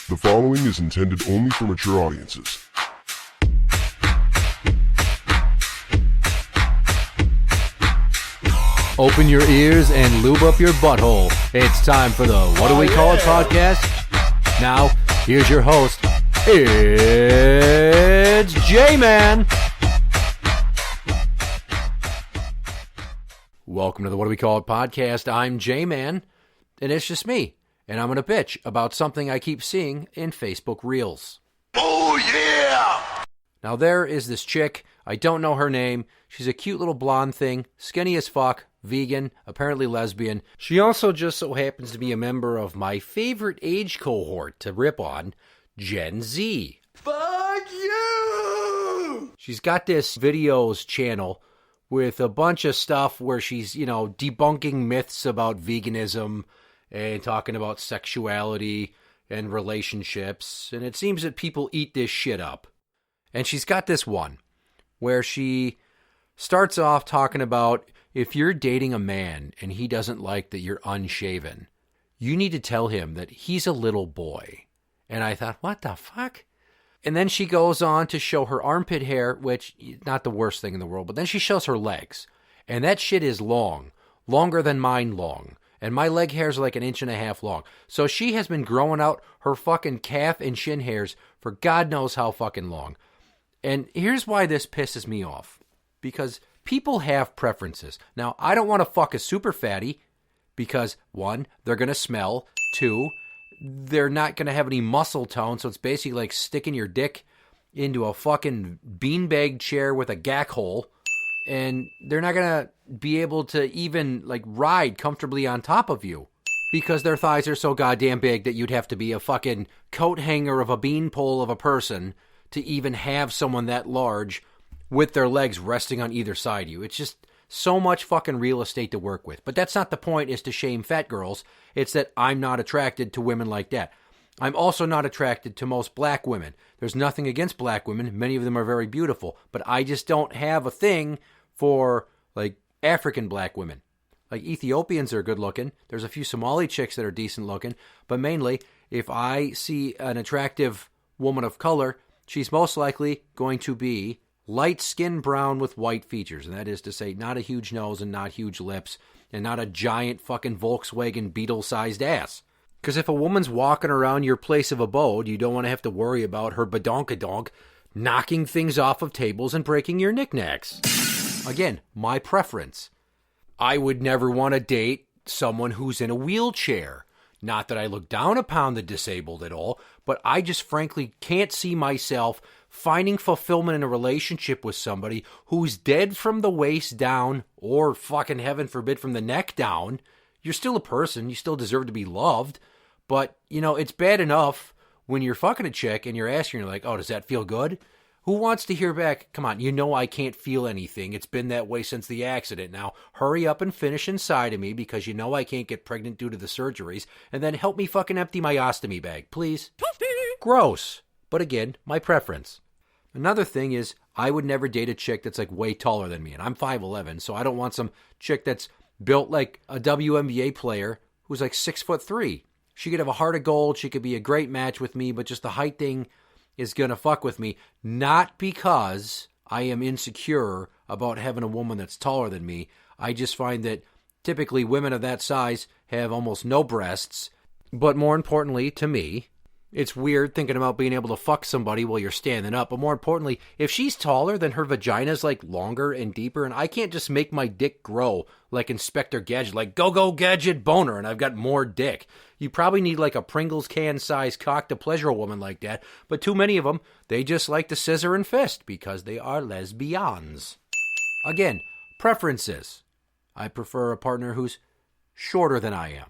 The following is intended only for mature audiences. Open your ears and lube up your butthole. It's time for the What Do We Call It podcast. Now, here's your host. It's Jmann. Welcome to the What Do We Call It podcast. I'm Jmann, and it's just me. And I'm going to bitch about something I keep seeing in Facebook Reels. Oh, yeah! Now, there is this chick. I don't know her name. She's a cute little blonde thing, skinny as fuck, vegan, apparently lesbian. She also just so happens to be a member of my favorite age cohort to rip on, Gen Z. Fuck you! She's got this videos channel with a bunch of stuff where she's, debunking myths about veganism and talking about sexuality and relationships. And it seems that people eat this shit up. And she's got this one where she starts off talking about if you're dating a man and he doesn't like that you're unshaven, you need to tell him that he's a little boy. And I thought, what the fuck? And then she goes on to show her armpit hair, which not the worst thing in the world, but then she shows her legs. And that shit is long, longer than mine long. And my leg hairs are like 1.5 inches long. So she has been growing out her fucking calf and shin hairs for God knows how fucking long. And here's why this pisses me off. Because people have preferences. Now, I don't want to fuck a super fatty because, 1, they're going to smell. 2, they're not going to have any muscle tone. So it's basically like sticking your dick into a fucking beanbag chair with a gack hole. And they're not going to be able to even ride comfortably on top of you because their thighs are so goddamn big that you'd have to be a fucking coat hanger of a beanpole of a person to even have someone that large with their legs resting on either side of you. It's just so much fucking real estate to work with. But that's not the point, is to shame fat girls. It's that I'm not attracted to women like that. I'm also not attracted to most black women. There's nothing against black women. Many of them are very beautiful. But I just don't have a thing for, African black women. Ethiopians are good looking. There's a few Somali chicks that are decent looking. But mainly, if I see an attractive woman of color, she's most likely going to be light skin brown with white features. And that is to say, not a huge nose and not huge lips and not a giant fucking Volkswagen Beetle-sized ass. Because if a woman's walking around your place of abode, you don't want to have to worry about her badonkadonk knocking things off of tables and breaking your knickknacks. Again, my preference. I would never want to date someone who's in a wheelchair. Not that I look down upon the disabled at all, but I just frankly can't see myself finding fulfillment in a relationship with somebody who's dead from the waist down, or fucking heaven forbid from the neck down. You're still a person. You still deserve to be loved. But, it's bad enough when you're fucking a chick and you're asking her, oh, does that feel good? Who wants to hear back? Come on, I can't feel anything. It's been that way since the accident. Now, hurry up and finish inside of me because I can't get pregnant due to the surgeries. And then help me fucking empty my ostomy bag, please. Gross. But again, my preference. Another thing is, I would never date a chick that's way taller than me. And I'm 5'11", so I don't want some chick that's built like a WNBA player who's 6'3". She could have a heart of gold. She could be a great match with me, but just the height thing is going to fuck with me. Not because I am insecure about having a woman that's taller than me. I just find that typically women of that size have almost no breasts. But more importantly, to me, it's weird thinking about being able to fuck somebody while you're standing up. But more importantly, if she's taller, then her vagina's longer and deeper. And I can't just make my dick grow like Inspector Gadget, go Gadget boner, and I've got more dick. You probably need a Pringles can size cock to pleasure a woman like that. But too many of them, they just like to scissor and fist because they are lesbians. Again, preferences. I prefer a partner who's shorter than I am.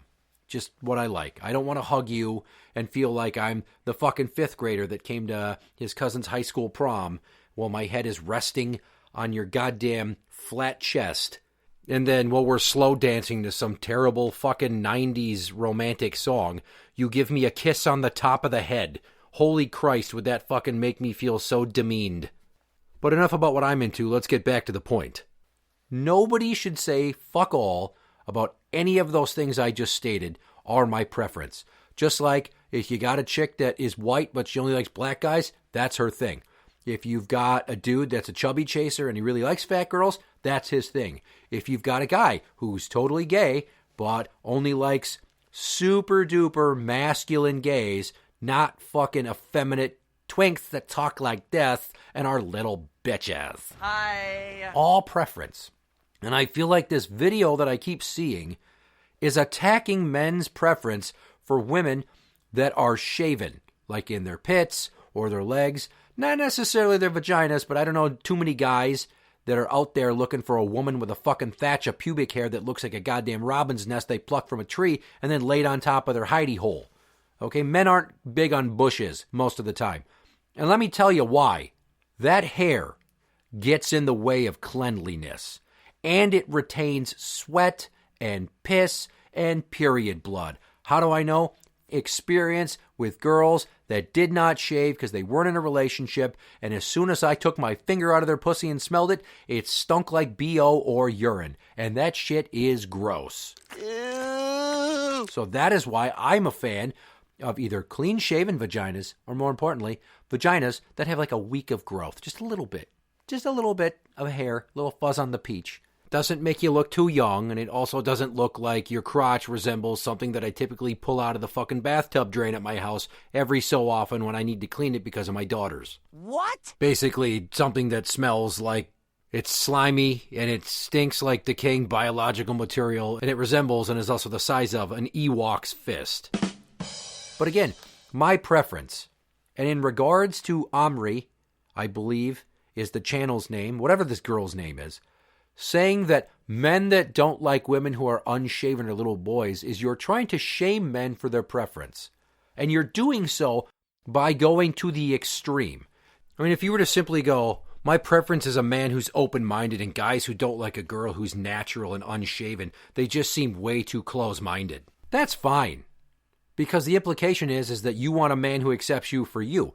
Just what I like. I don't want to hug you and feel like I'm the fucking 5th grader that came to his cousin's high school prom while my head is resting on your goddamn flat chest. And then while we're slow dancing to some terrible fucking 90s romantic song, you give me a kiss on the top of the head. Holy Christ, would that fucking make me feel so demeaned. But enough about what I'm into, let's get back to the point. Nobody should say fuck all about any of those things I just stated are my preference. Just like If you got a chick that is white but she only likes black guys, that's her thing. If you've got a dude that's a chubby chaser and he really likes fat girls, that's his thing. If you've got a guy who's totally gay but only likes super duper masculine gays, not fucking effeminate twinks that talk like this and are little bitches. Hi. All preference. And I feel like this video that I keep seeing is attacking men's preference for women that are shaven, like in their pits or their legs. Not necessarily their vaginas, but I don't know too many guys that are out there looking for a woman with a fucking thatch of pubic hair that looks like a goddamn robin's nest they plucked from a tree and then laid on top of their hidey hole. Okay, men aren't big on bushes most of the time. And let me tell you why. That hair gets in the way of cleanliness, and it retains sweat and piss and period blood. How do I know? Experience with girls that did not shave because they weren't in a relationship, and as soon as I took my finger out of their pussy and smelled it, it stunk like BO or urine, and that shit is gross. Ew. So that is why I'm a fan of either clean-shaven vaginas, or more importantly, vaginas that have like a week of growth, just a little bit of hair, a little fuzz on the peach. Doesn't make you look too young, and it also doesn't look like your crotch resembles something that I typically pull out of the fucking bathtub drain at my house every so often when I need to clean it because of my daughters. What? Basically, something that smells like it's slimy, and it stinks like decaying biological material, and it resembles and is also the size of an Ewok's fist. But again, my preference. And in regards to Omri, I believe is the channel's name, whatever this girl's name is, saying that men that don't like women who are unshaven or little boys is you're trying to shame men for their preference. And you're doing so by going to the extreme. I mean, if you were to simply go, my preference is a man who's open-minded, and guys who don't like a girl who's natural and unshaven, they just seem way too close-minded. That's fine. Because the implication is that you want a man who accepts you for you.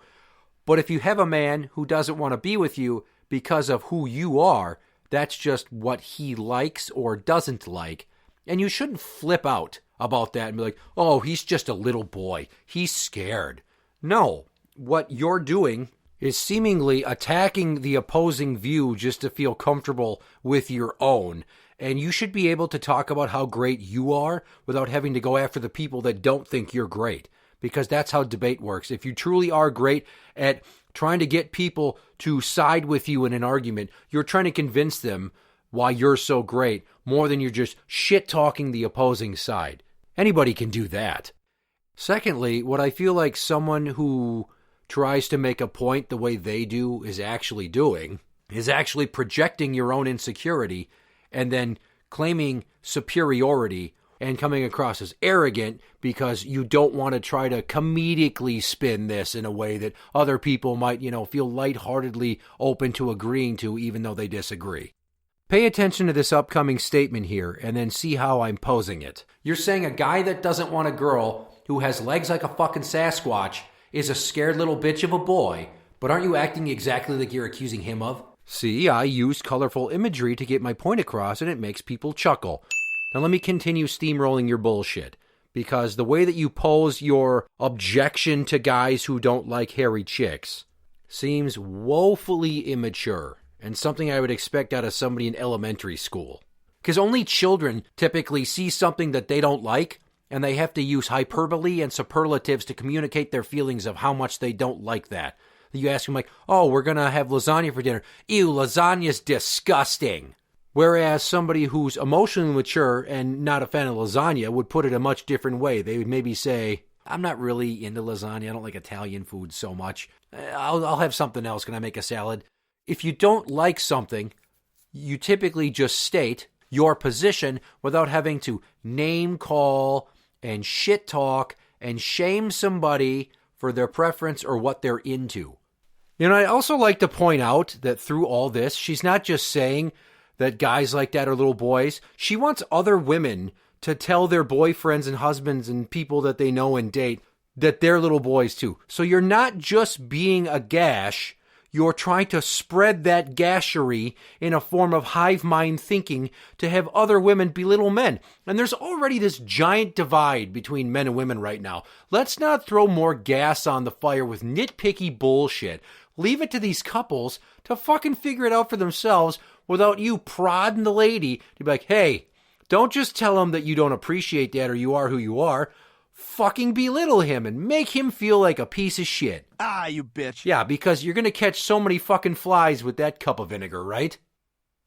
But if you have a man who doesn't want to be with you because of who you are, that's just what he likes or doesn't like. And you shouldn't flip out about that and be like, oh, he's just a little boy. He's scared. No, what you're doing is seemingly attacking the opposing view just to feel comfortable with your own. And you should be able to talk about how great you are without having to go after the people that don't think you're great. Because that's how debate works. If you truly are great at trying to get people to side with you in an argument, you're trying to convince them why you're so great more than you're just shit-talking the opposing side. Anybody can do that. Secondly, what I feel like someone who tries to make a point the way they do is actually doing is actually projecting your own insecurity and then claiming superiority and coming across as arrogant because you don't want to try to comedically spin this in a way that other people might, feel lightheartedly open to agreeing to even though they disagree. Pay attention to this upcoming statement here and then see how I'm posing it. You're saying a guy that doesn't want a girl who has legs like a fucking Sasquatch is a scared little bitch of a boy, but aren't you acting exactly like you're accusing him of? See, I use colorful imagery to get my point across and it makes people chuckle. Now let me continue steamrolling your bullshit, because the way that you pose your objection to guys who don't like hairy chicks seems woefully immature and something I would expect out of somebody in elementary school. Because only children typically see something that they don't like, and they have to use hyperbole and superlatives to communicate their feelings of how much they don't like that. You ask them like, oh, we're going to have lasagna for dinner. Ew, lasagna's disgusting. Whereas somebody who's emotionally mature and not a fan of lasagna would put it a much different way. They would maybe say, I'm not really into lasagna. I don't like Italian food so much. I'll have something else. Can I make a salad? If you don't like something, you typically just state your position without having to name call and shit talk and shame somebody for their preference or what they're into. I also like to point out that through all this, she's not just saying that guys like that are little boys. She wants other women to tell their boyfriends and husbands and people that they know and date that they're little boys too. So you're not just being a gash, you're trying to spread that gashery in a form of hive mind thinking to have other women belittle men. And there's already this giant divide between men and women right now. Let's not throw more gas on the fire with nitpicky bullshit. Leave it to these couples to fucking figure it out for themselves without you prodding the lady to be like, hey, don't just tell him that you don't appreciate that or you are who you are. Fucking belittle him and make him feel like a piece of shit. Ah, you bitch. Yeah, because you're going to catch so many fucking flies with that cup of vinegar, right?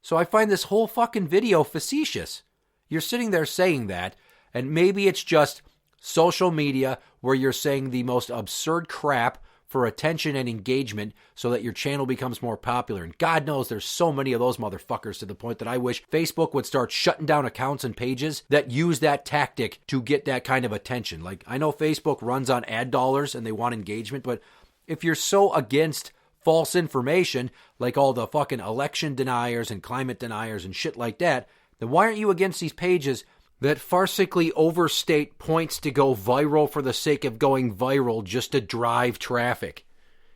So I find this whole fucking video facetious. You're sitting there saying that, and maybe it's just social media where you're saying the most absurd crap for attention and engagement so that your channel becomes more popular. And God knows there's so many of those motherfuckers to the point that I wish Facebook would start shutting down accounts and pages that use that tactic to get that kind of attention. Like, I know Facebook runs on ad dollars and they want engagement, but if you're so against false information, like all the fucking election deniers and climate deniers and shit like that, then why aren't you against these pages that farcically overstate points to go viral for the sake of going viral just to drive traffic?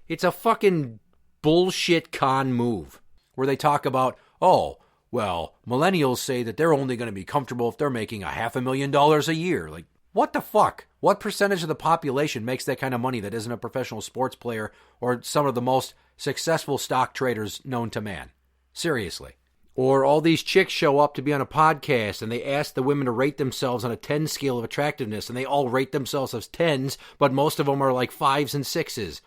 It's a fucking bullshit con move where they talk about, oh, well, millennials say that they're only going to be comfortable if they're making $500,000 a year. Like, what the fuck? What percentage of the population makes that kind of money that isn't a professional sports player or some of the most successful stock traders known to man? Seriously. Or all these chicks show up to be on a podcast and they ask the women to rate themselves on a 10 scale of attractiveness and they all rate themselves as 10s, but most of them are like 5s and 6s.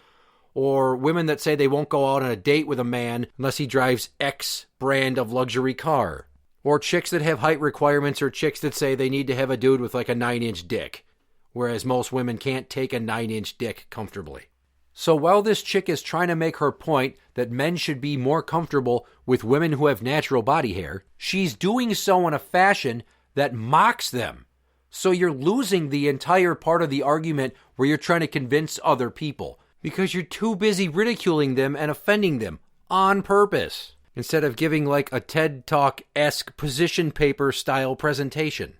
Or women that say they won't go out on a date with a man unless he drives X brand of luxury car. Or chicks that have height requirements or chicks that say they need to have a dude with like a 9-inch dick, whereas most women can't take a 9-inch dick comfortably. So while this chick is trying to make her point that men should be more comfortable with women who have natural body hair, she's doing so in a fashion that mocks them. So you're losing the entire part of the argument where you're trying to convince other people because you're too busy ridiculing them and offending them on purpose instead of giving like a TED Talk-esque position paper style presentation.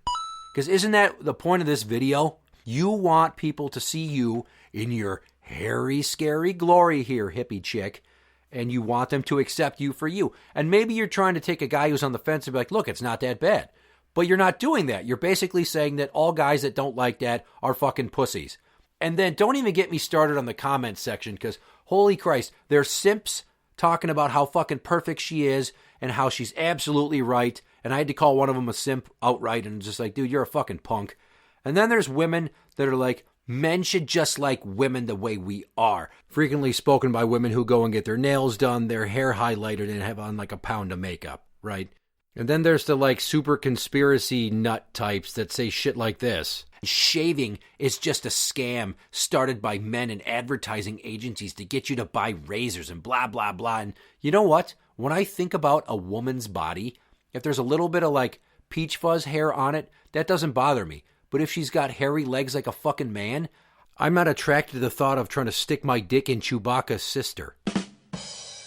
Because isn't that the point of this video? You want people to see you in your hairy, scary glory here, hippie chick, and you want them to accept you for you. And maybe you're trying to take a guy who's on the fence and be like, look, it's not that bad. But you're not doing that. You're basically saying that all guys that don't like that are fucking pussies. And then don't even get me started on the comments section, because holy Christ, there's simps talking about how fucking perfect she is and how she's absolutely right. And I had to call one of them a simp outright and just like, dude, you're a fucking punk. And then there's women that are like, men should just like women the way we are. Frequently spoken by women who go and get their nails done, their hair highlighted, and have on like a pound of makeup, right? And then there's the like super conspiracy nut types that say shit like this. Shaving is just a scam started by men and advertising agencies to get you to buy razors and blah, blah, blah. And you know what? When I think about a woman's body, if there's a little bit of like peach fuzz hair on it, that doesn't bother me. But if she's got hairy legs like a fucking man, I'm not attracted to the thought of trying to stick my dick in Chewbacca's sister.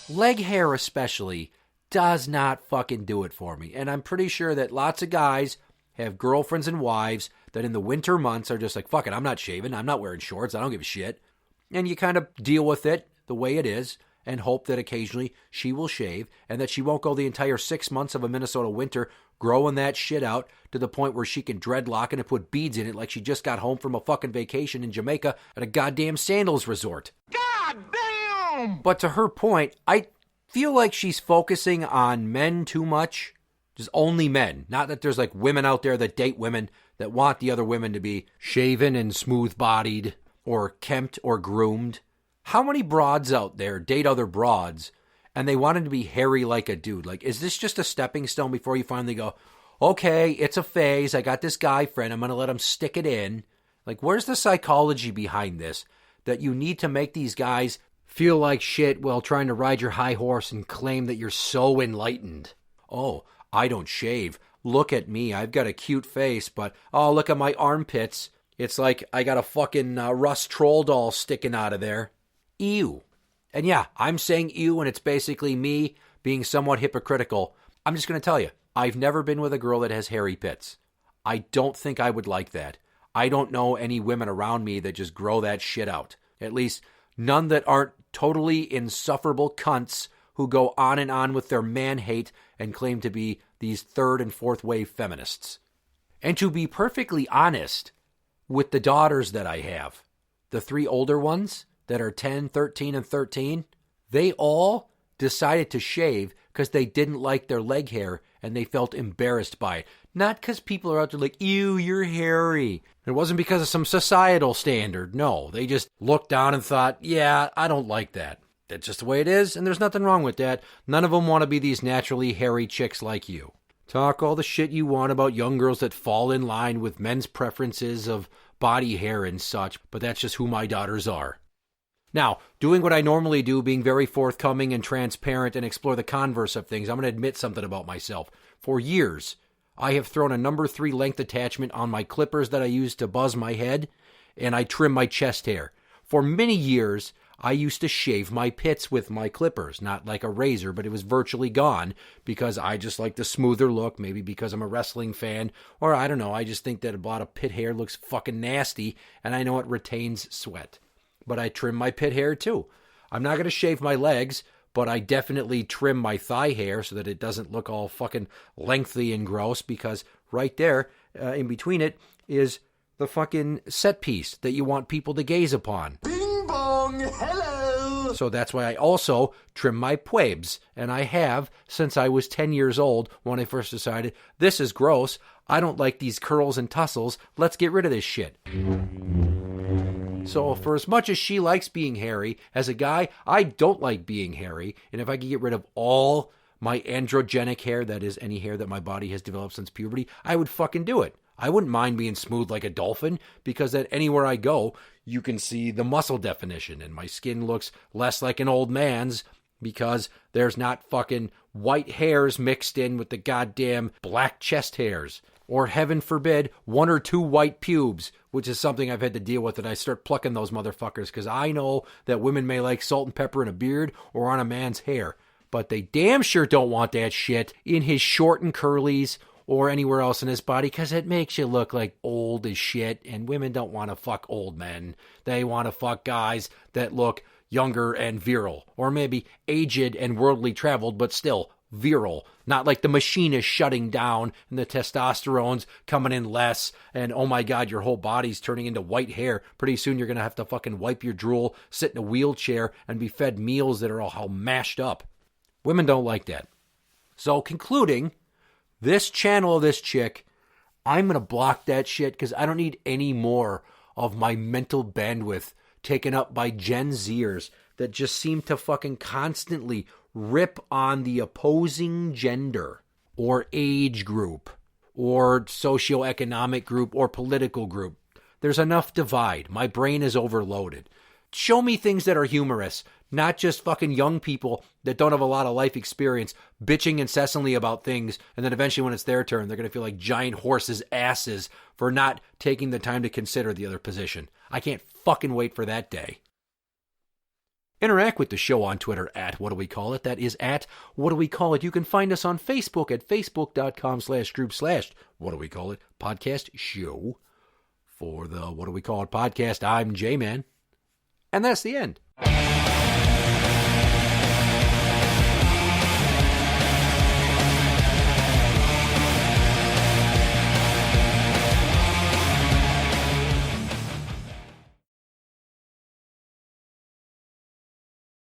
Leg hair especially does not fucking do it for me. And I'm pretty sure that lots of guys have girlfriends and wives that in the winter months are just like, fuck it, I'm not shaving, I'm not wearing shorts, I don't give a shit. And you kind of deal with it the way it is and hope that occasionally she will shave and that she won't go the entire 6 months of a Minnesota winter growing that shit out to the point where she can dreadlock it and put beads in it like she just got home from a fucking vacation in Jamaica at a goddamn sandals resort. God damn! But to her point, I feel like she's focusing on men too much. Just only men. Not that there's like women out there that date women that want the other women to be shaven and smooth-bodied or kempt or groomed. How many broads out there date other broads and they want him to be hairy like a dude? Like, is this just a stepping stone before you finally go, okay, it's a phase, I got this guy friend, I'm going to let him stick it in? Like, where's the psychology behind this? That you need to make these guys feel like shit while trying to ride your high horse and claim that you're so enlightened. Oh, I don't shave. Look at me, I've got a cute face, but oh, look at my armpits. It's like I got a fucking Russ troll doll sticking out of there. Ew. And yeah, I'm saying ew, and it's basically me being somewhat hypocritical. I'm just going to tell you, I've never been with a girl that has hairy pits. I don't think I would like that. I don't know any women around me that just grow that shit out. At least None that aren't totally insufferable cunts who go on and on with their man-hate and claim to be these third and fourth wave feminists. And to be perfectly honest, with the daughters that I have, the 3 older ones that are 10, 13, and 13, they all decided to shave because they didn't like their leg hair and they felt embarrassed by it. Not because people are out there like, ew, you're hairy. It wasn't because of some societal standard. No, they just looked down and thought, yeah, I don't like that. That's just the way it is, and there's nothing wrong with that. None of them want to be these naturally hairy chicks like you. Talk all the shit you want about young girls that fall in line with men's preferences of body hair and such, but that's just who my daughters are. Now, doing what I normally do, being very forthcoming and transparent and explore the converse of things, I'm going to admit something about myself. For years, I have thrown a number 3 length attachment on my clippers that I use to buzz my head, and I trim my chest hair. For many years, I used to shave my pits with my clippers, not like a razor, but it was virtually gone because I just like the smoother look, maybe because I'm a wrestling fan, or I don't know, I just think that a lot of pit hair looks fucking nasty, and I know it retains sweat. But I trim my pit hair too. I'm not going to shave my legs, but I definitely trim my thigh hair so that it doesn't look all fucking lengthy and gross, because right there, in between it, is the fucking set piece that you want people to gaze upon. Bing bong, hello. So that's why I also trim my pubes, and I have since I was 10 years old when I first decided, this is gross, I don't like these curls and tussles, let's get rid of this shit. So for as much as she likes being hairy, as a guy, I don't like being hairy, and if I could get rid of all my androgenic hair, that is any hair that my body has developed since puberty, I would fucking do it. I wouldn't mind being smooth like a dolphin, because then anywhere I go, you can see the muscle definition, and my skin looks less like an old man's because there's not fucking white hairs mixed in with the goddamn black chest hairs. Or heaven forbid, 1 or 2 white pubes, which is something I've had to deal with, and I start plucking those motherfuckers, because I know that women may like salt and pepper in a beard or on a man's hair, but they damn sure don't want that shit in his short and curlies or anywhere else in his body, because it makes you look like old as shit, and women don't want to fuck old men. They want to fuck guys that look younger and virile, or maybe aged and worldly traveled, but still virile. Not like the machine is shutting down and the testosterone's coming in less, and oh my god, your whole body's turning into white hair. Pretty soon you're going to have to fucking wipe your drool, sit in a wheelchair, and be fed meals that are all mashed up. Women don't like that. So concluding, this channel of this chick, I'm going to block that shit because I don't need any more of my mental bandwidth taken up by Gen Zers that just seem to fucking constantly rip on the opposing gender or age group or socioeconomic group or political group. There's enough divide. My brain is overloaded. Show me things that are humorous, not just fucking young people that don't have a lot of life experience bitching incessantly about things, and then eventually when it's their turn, they're going to feel like giant horses' asses for not taking the time to consider the other position. I can't fucking wait for that day. Interact with the show on Twitter at What Do We Call It? That is at What Do We Call It? You can find us on Facebook at facebook.com/group/What Do We Call It? Podcast show. For the What Do We Call It podcast, I'm Jmann. And that's the end.